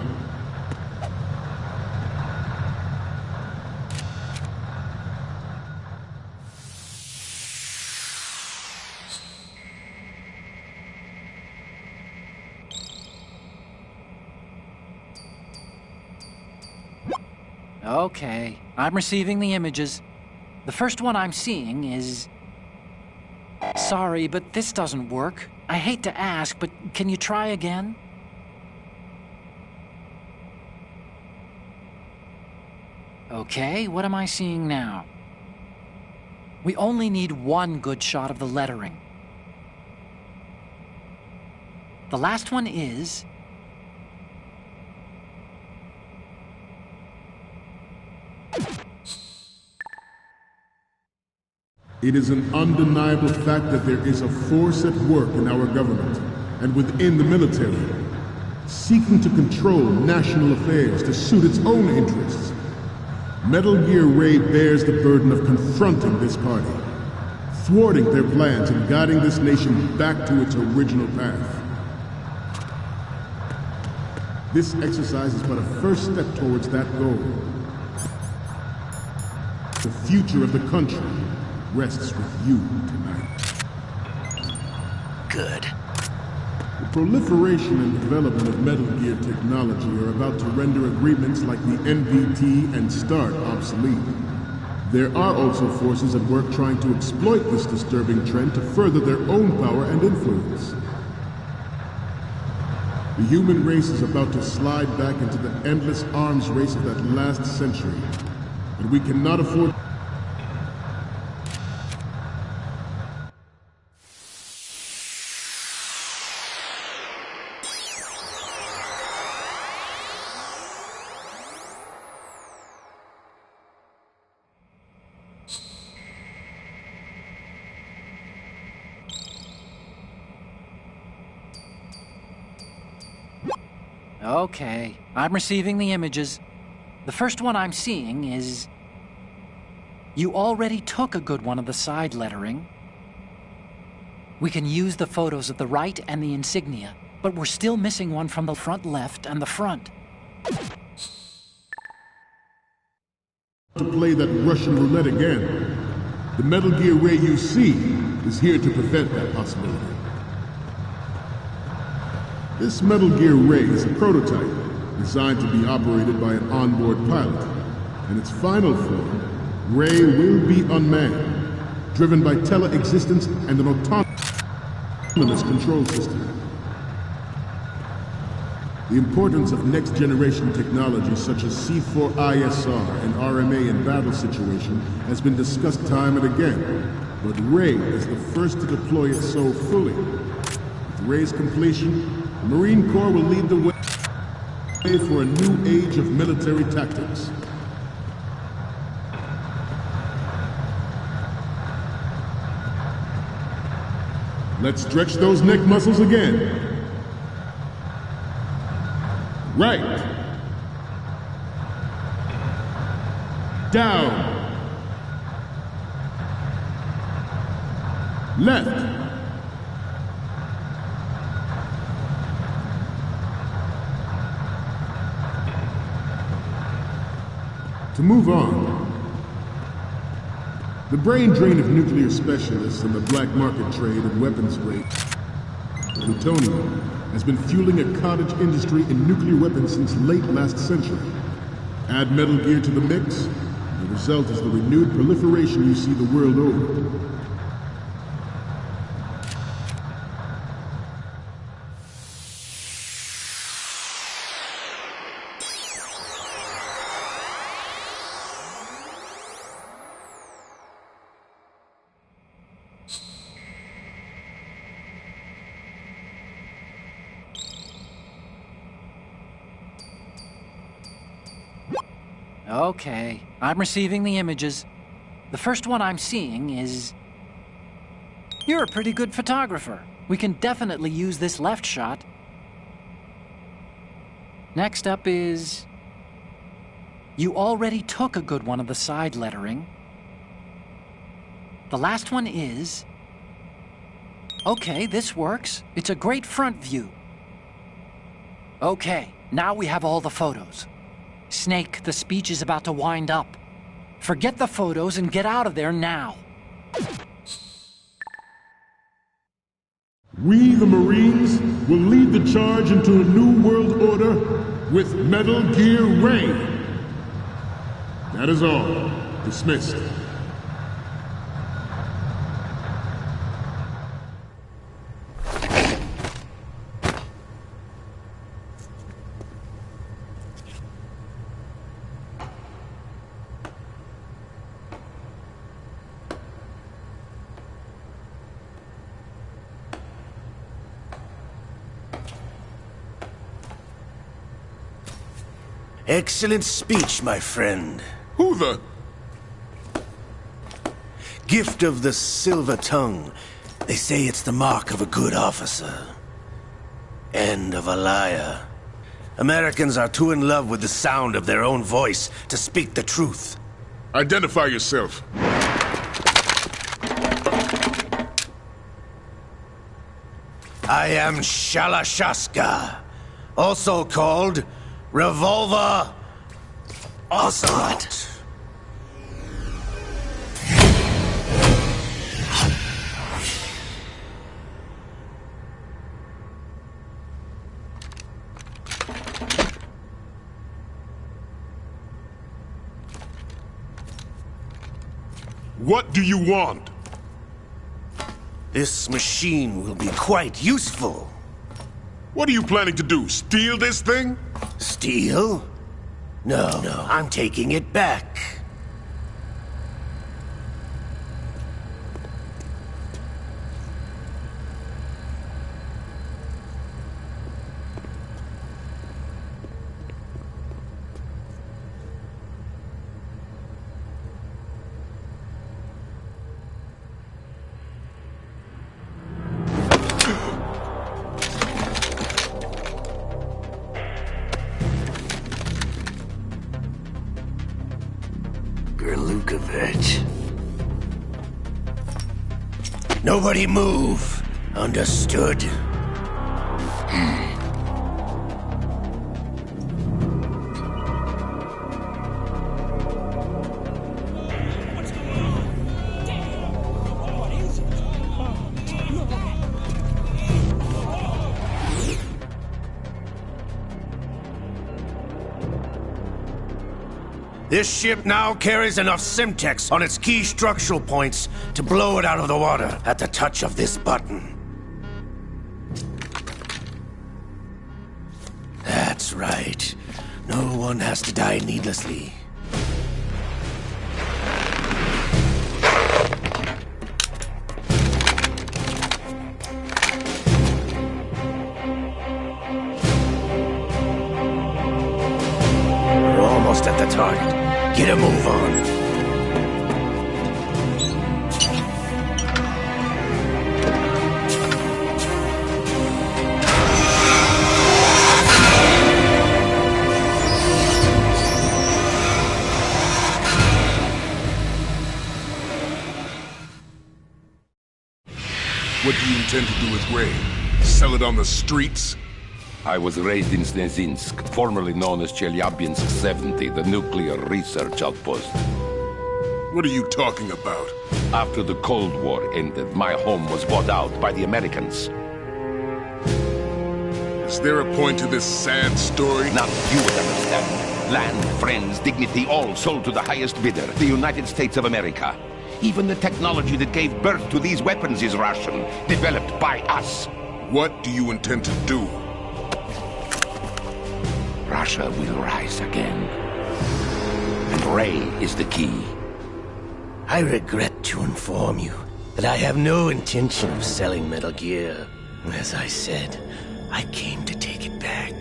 Okay, I'm receiving the images. The first one I'm seeing is... Sorry, but this doesn't work. I hate to ask, but can you try again? Okay, what am I seeing now? We only need one good shot of the lettering. The last one is... It is an undeniable fact that there is a force at work in our government and within the military, seeking to control national affairs to suit its own interests. Metal Gear Ray bears the burden of confronting this party, thwarting their plans and guiding this nation back to its original path. This exercise is but a first step towards that goal. The future of the country rests with you tonight. Good. The proliferation and development of Metal Gear technology are about to render agreements like the NVT and START obsolete. There are also forces at work trying to exploit this disturbing trend to further their own power and influence. The human race is about to slide back into the endless arms race of that last century, and we cannot afford... Okay, I'm receiving the images. The first one I'm seeing is... You already took a good one of the side lettering. We can use the photos of the right and the insignia, but we're still missing one from the front left and the front. To play that Russian roulette again. The Metal Gear Ray you see is here to prevent that possibility. This Metal Gear Ray is a prototype designed to be operated by an onboard pilot. In its final form, Ray will be unmanned, driven by tele-existence and an autonomous control system. The importance of next-generation technology such as C4ISR and RMA in battle situation has been discussed time and again, but Ray is the first to deploy it so fully. With Ray's completion, the Marine Corps will lead the way for a new age of military tactics. Let's stretch those neck muscles again. Right. Down. Left. To move on, the brain drain of nuclear specialists and the black market trade in weapons grade plutonium has been fueling a cottage industry in nuclear weapons since late last century. Add Metal Gear to the mix, and the result is the renewed proliferation you see the world over. Okay, I'm receiving the images. The first one I'm seeing is... You're a pretty good photographer. We can definitely use this left shot. Next up is... You already took a good one of the side lettering. The last one is... Okay, this works. It's a great front view. Okay, now we have all the photos. Snake, the speech is about to wind up. Forget the photos and get out of there now. We, the Marines, will lead the charge into a new world order with Metal Gear Ray. That is all. Dismissed. Excellent speech, my friend. Who the... Gift of the silver tongue. They say it's the mark of a good officer. And of a liar. Americans are too in love with the sound of their own voice to speak the truth. Identify yourself. I am Shalashaska, also called Revolver Ocelot. What do you want? This machine will be quite useful. What are you planning to do? Steal this thing? Steal? No, I'm taking it back. Nobody move. Understood? This ship now carries enough Simtex on its key structural points to blow it out of the water at the touch of this button. That's right. No one has to die needlessly. We're almost at the target. Get a move on. What do you intend to do with Ray? Sell it on the streets? I was raised in Snezinsk, formerly known as Chelyabinsk 70, the nuclear research outpost. What are you talking about? After the Cold War ended, my home was bought out by the Americans. Is there a point to this sad story? None you would understand. Land, friends, dignity, all sold to the highest bidder, the United States of America. Even the technology that gave birth to these weapons is Russian, developed by us. What do you intend to do? Russia will rise again. And Ray is the key. I regret to inform you that I have no intention of selling Metal Gear. As I said, I came to take it back.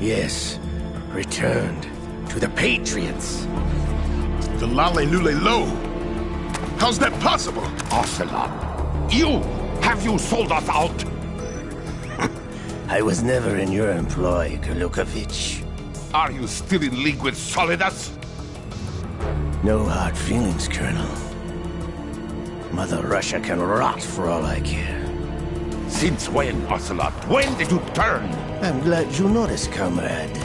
Yes, returned to the Patriots. The Lale Lule Lo. How's that possible? Ocelot, have you sold us out? I was never in your employ, Golukovich. Are you still in league with Solidus? No hard feelings, Colonel. Mother Russia can rot for all I care. Since when, Ocelot? When did you turn? I'm glad you noticed, comrade.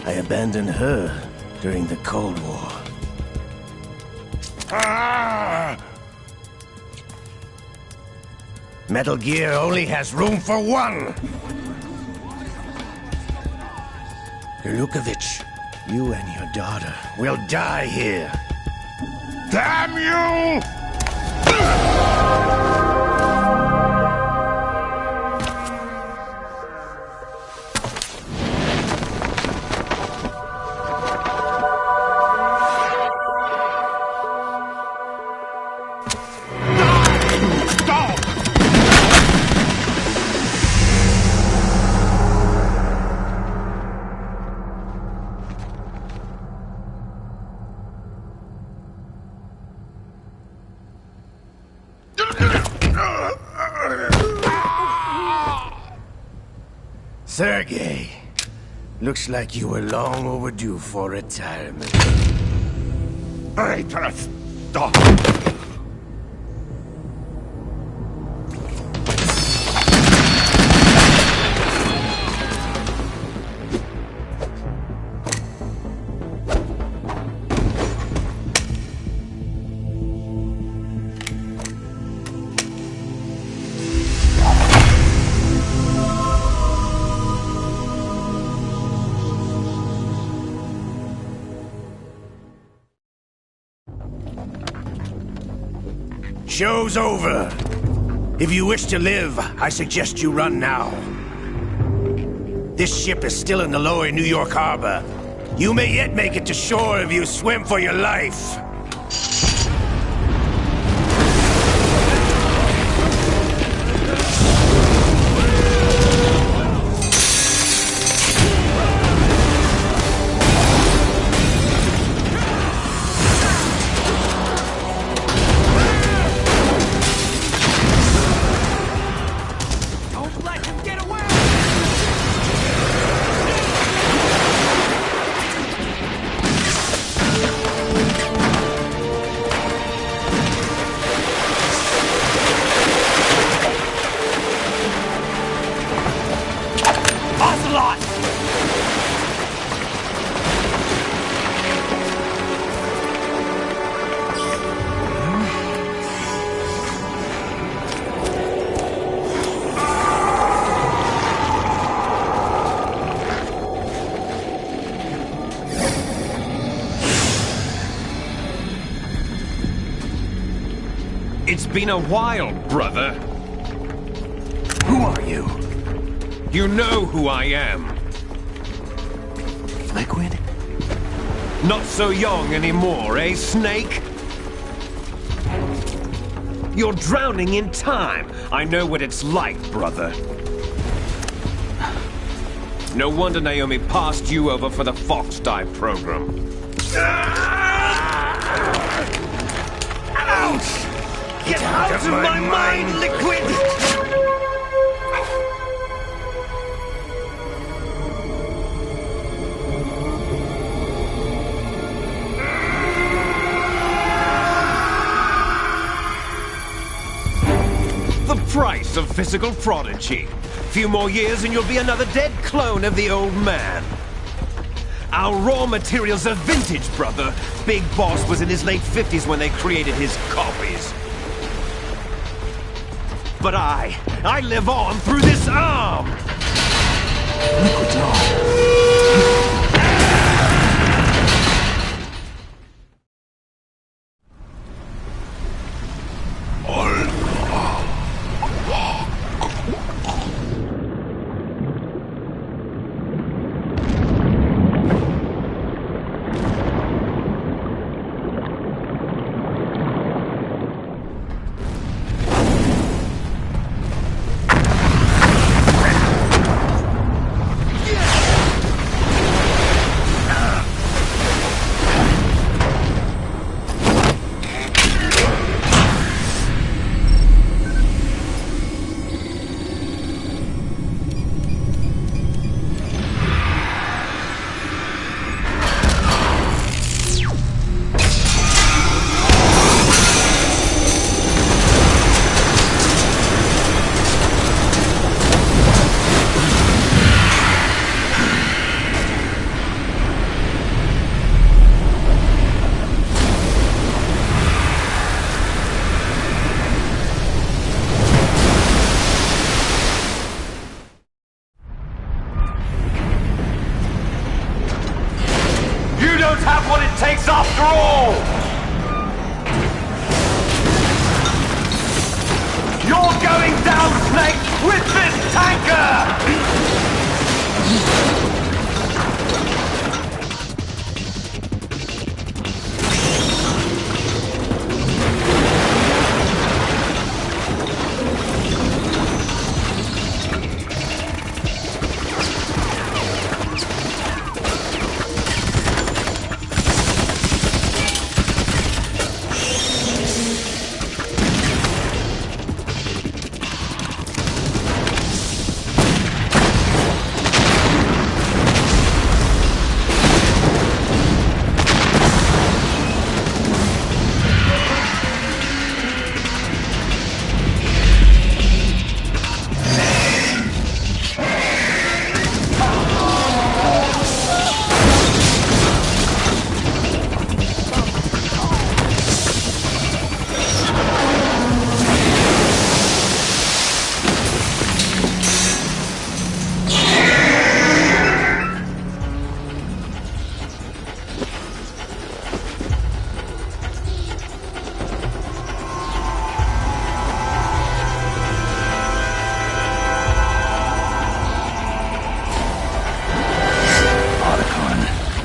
I abandoned her during the Cold War. Ah! Metal Gear only has room for one! Golukovich, you and your daughter will die here. Damn you! Sergei, looks like you were long overdue for retirement. Traitorous dog! Show's over. If you wish to live, I suggest you run now. This ship is still in the lower New York harbor. You may yet make it to shore if you swim for your life. It's been a while, brother. Who are you? You know who I am. Liquid? Not so young anymore, eh, Snake? You're drowning in time. I know what it's like, brother. No wonder Naomi passed you over for the Fox Dive program. Ouch! Get out of my mind, Liquid! The price of physical prodigy. Few more years and you'll be another dead clone of the old man. Our raw materials are vintage, brother. Big Boss was in his late 50s when they created his copies. But I live on through this arm! Liquid's on. Yeah! what it takes after all! You're going down, Snake, with this tanker!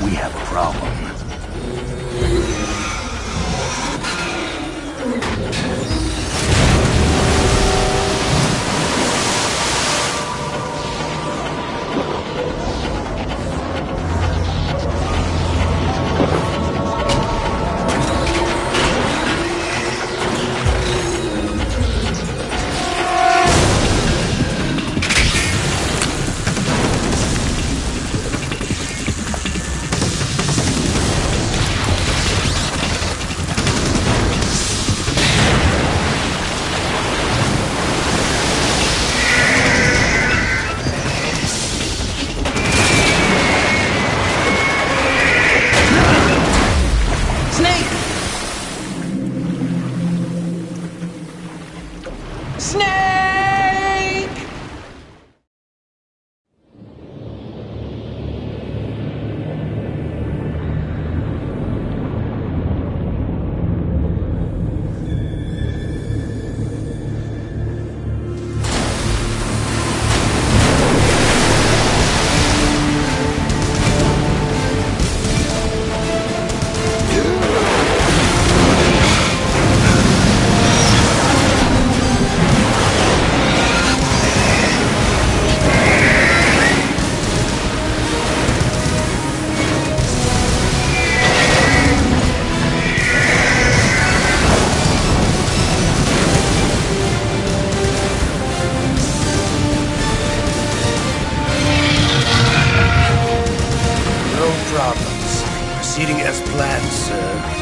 We have a problem. Problems. Proceeding as planned, sir.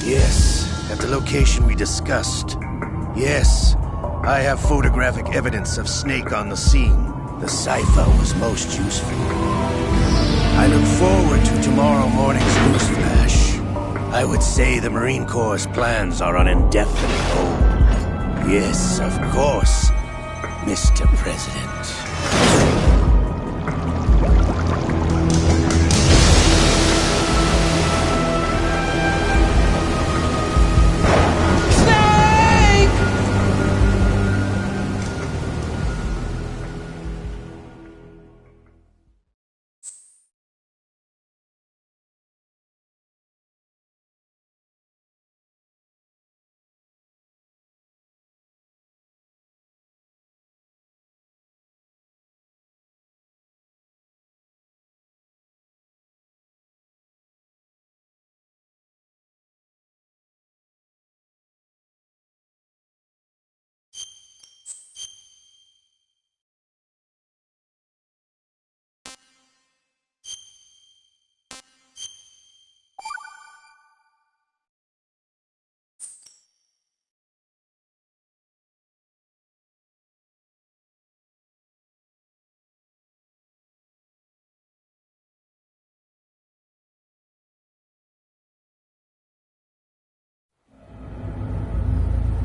Yes, at the location we discussed. Yes, I have photographic evidence of Snake on the scene. The cipher was most useful. I look forward to tomorrow morning's news flash. I would say the Marine Corps' plans are on indefinite hold. Yes, of course, Mr. President.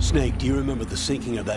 Snake, do you remember the sinking of that